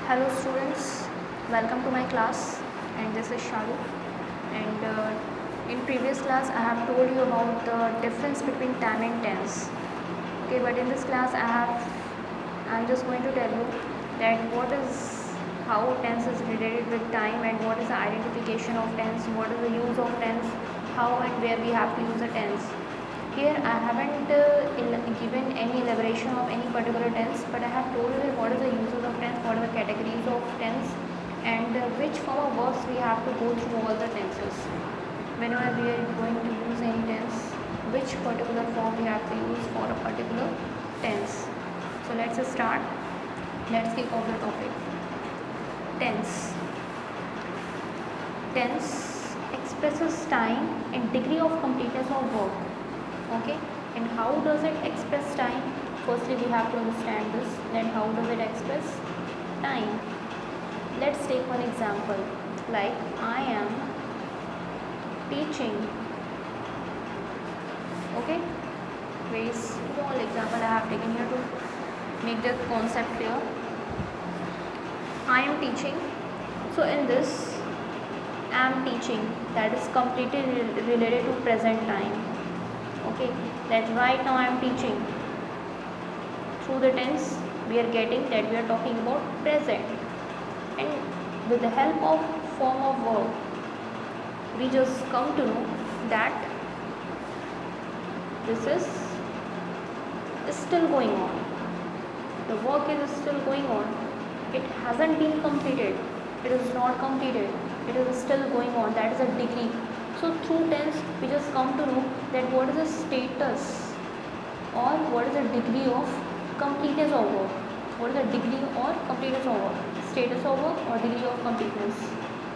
Hello students, welcome to my class, and this is Shalu. And in previous class I have told you about the difference between time and tense. Okay, but in this class I'm just going to tell you that how tense is related with time, and what is the identification of tense, what is the use of tense, how and where we have to use the tense. Here I haven't given any elaboration of any particular tense, but I have told you what is the uses of tense, what are the categories of tense, and which form of verbs we have to go through all the tenses. Whenever we are going to use any tense, which particular form we have to use for a particular tense. So let's start. Let's kick off the topic. Tense. Tense expresses time and degree of completeness of work. Okay, and how does it express time? Firstly we have to understand this, then how does it express time. Let's take one example, like I am teaching. Okay, very small example I have taken here to make the concept clear. I am teaching, so in this I am teaching, that is completely related to present time. Okay, that right now I am teaching. Through the tense we are getting that we are talking about present, and with the help of form of verb we just come to know that this is still going on, the work is still going on, it hasn't been completed, it is not completed, it is still going on, that is a degree. So through tense we just come to know that what is the status or what is the degree of completeness of work, what is the degree or completeness of work, status of work or degree of completeness,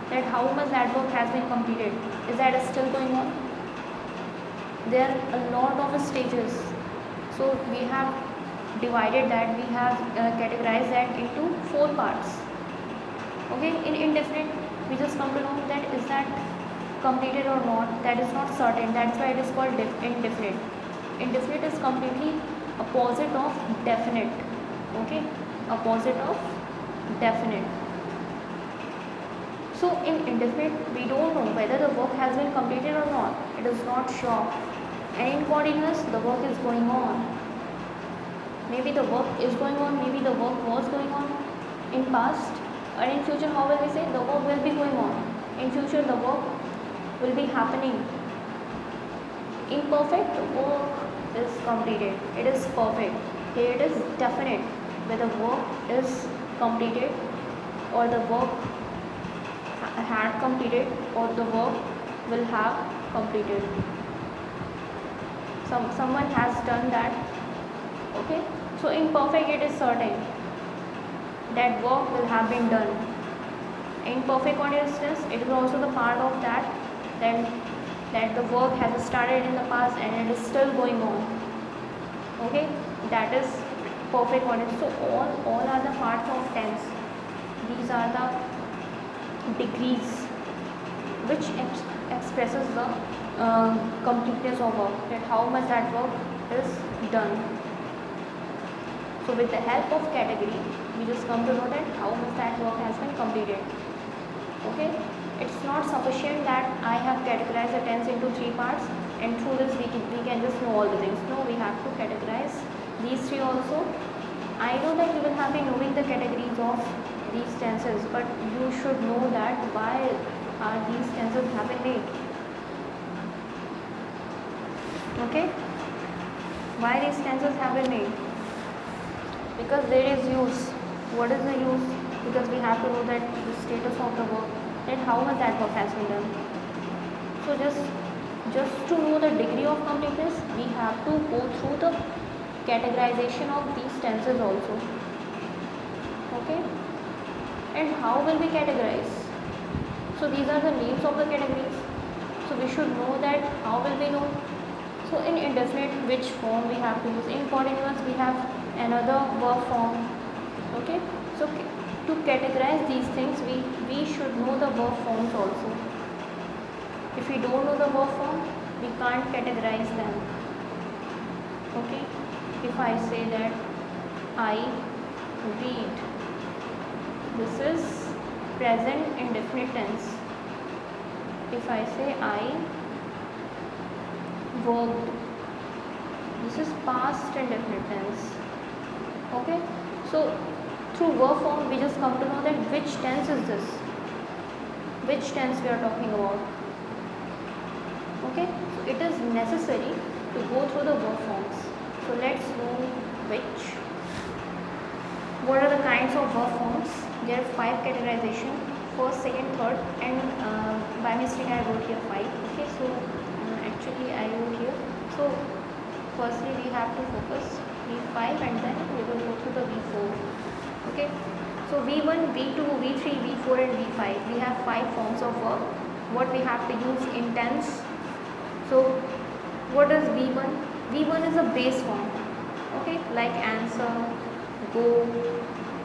that how much that work has been completed, is that still going on. There are a lot of stages, so we have divided that, we have categorized that into 4 parts. Okay, in indefinite we just come to know that is that completed or not, that is not certain, that's why it is called indefinite. Indefinite is completely opposite of definite. Okay, opposite of definite. So in indefinite we don't know whether the work has been completed or not, it is not sure. And in continuous the work is going on, maybe the work is going on, maybe the work was going on in past, and in future how will we say the work will be going on, in future the work will be happening. Imperfect, the work is completed, it is perfect. Here it is definite, where the work is completed or the work had completed or the work will have completed. Someone has done that. Okay, so imperfect, it is certain that work will have been done. In perfect continuousness it is also the part of that, that the work has started in the past and it is still going on. Okay, that is perfect continuous. So all are the parts of tense. These are the degrees which expresses the completeness of work, that how much that work is done. So with the help of category we just come to know that how much that work has been completed. Okay, it's not sufficient that I have categorized the tense into 3 parts and through this we can just know all the things. No, we have to categorize these 3 also. I know that you will have been knowing the categories of these tenses, but you should know that why are these tenses have been made. Okay, why these tenses have been made? Because there is use. What is the use? Because we have to know that the status of the work, and how much that work has been done. So just to know the degree of completeness we have to go through the categorization of these tenses also. Okay, and how will we categorize? So these are the names of the categories, so we should know that. How will we know? So in indefinite, which form we have to use? In continuous we have another verb form. Okay, so to categorize these things we should know the verb forms also. If we don't know the verb form we can't categorize them. Okay, if I say that I read This is present indefinite tense. If I say I worked, this is past indefinite tense. Okay, so through verb form we just come to know that which tense is this, which tense we are talking about. Okay, so it is necessary to go through the verb forms. So let's know what are the kinds of verb forms. There are 5 categorization: first, second, third, and by mistake I wrote here 5. Okay, so actually I wrote here. So firstly we have to focus V5 and then we will go through the V4. Okay, so V1, V2, V3, V4 and V5. We have 5 forms of verb. What we have to use in tense. So what is V1? V1 is a base form. Okay, like answer, go,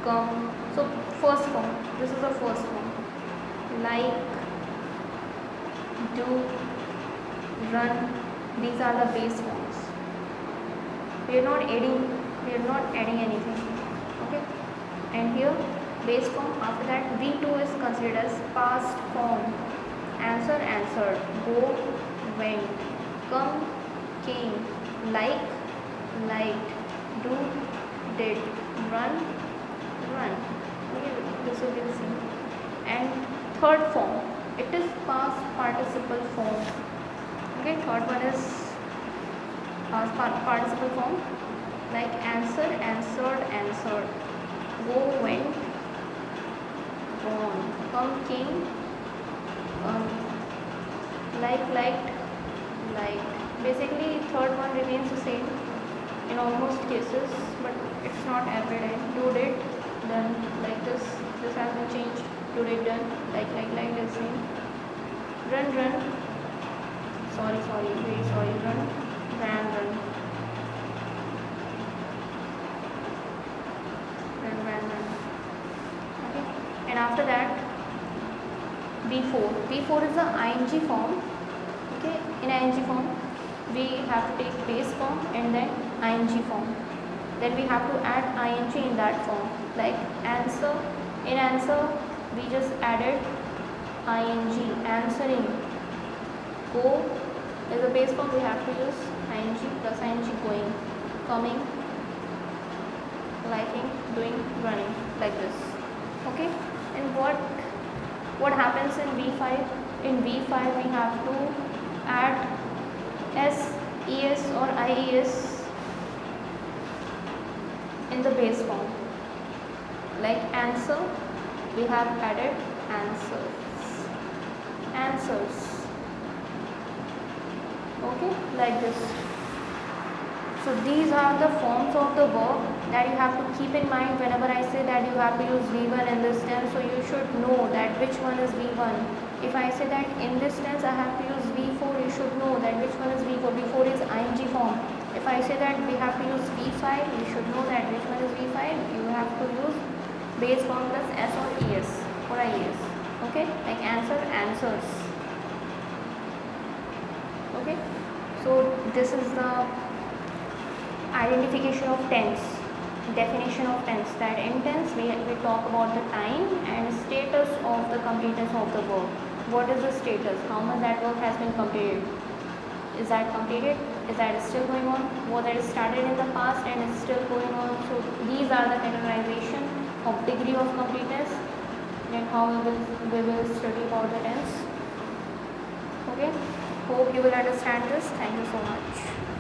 come. So first form, this is the first form. Like, do, run, these are the base forms. We are not adding anything. Okay, and here base form. After that V2 is considered as past form. Answer, answered, go, went, come, came, like, liked, do, did, run, okay, this will be the same. And third form, it is past participle form. Okay, third one is past participle form, like answer, answered, answered, go, went, gone, come, came, like, liked, liked. Basically third one remains the same in almost cases, but it's not every day. Do, did, done, like this has been changed. Do, did, done, like the same. Run, sorry, very sorry, run, ran, run, okay. And after that V4 is the ing form. Okay, in ing form we have to take base form and then ing form. Then we have to add ing in that form. Like answer, in answer we just added ing, answering. Go is a base form, we have to use ing plus ing, going, coming, liking, doing, running, like this. Okay, and what happens in V5? In V5 we have to add s, es or ies in the base form. Like answer, we have added answers, okay, like this. So these are the forms of the verb that you have to keep in mind whenever I say that you have to use V1 in this tense. So you should know that which one is V1. If I say that in this tense I have to use V4, you should know that which one is V4. V4 is ing form. If I say that we have to use V5, you should know that which one is V5. You have to use base form plus s or es or ies. Okay, like answer, answers. Okay, so this is the identification of tense, definition of tense, that in tense we talk about the time and status of the completeness of the verb. What is the status? How much that work has been completed? Is that completed? Is that still going on? What that started in the past and is still going on? So these are the categorization of degree of completeness and how we will study about the tense. Okay, hope you will understand this. Thank you so much.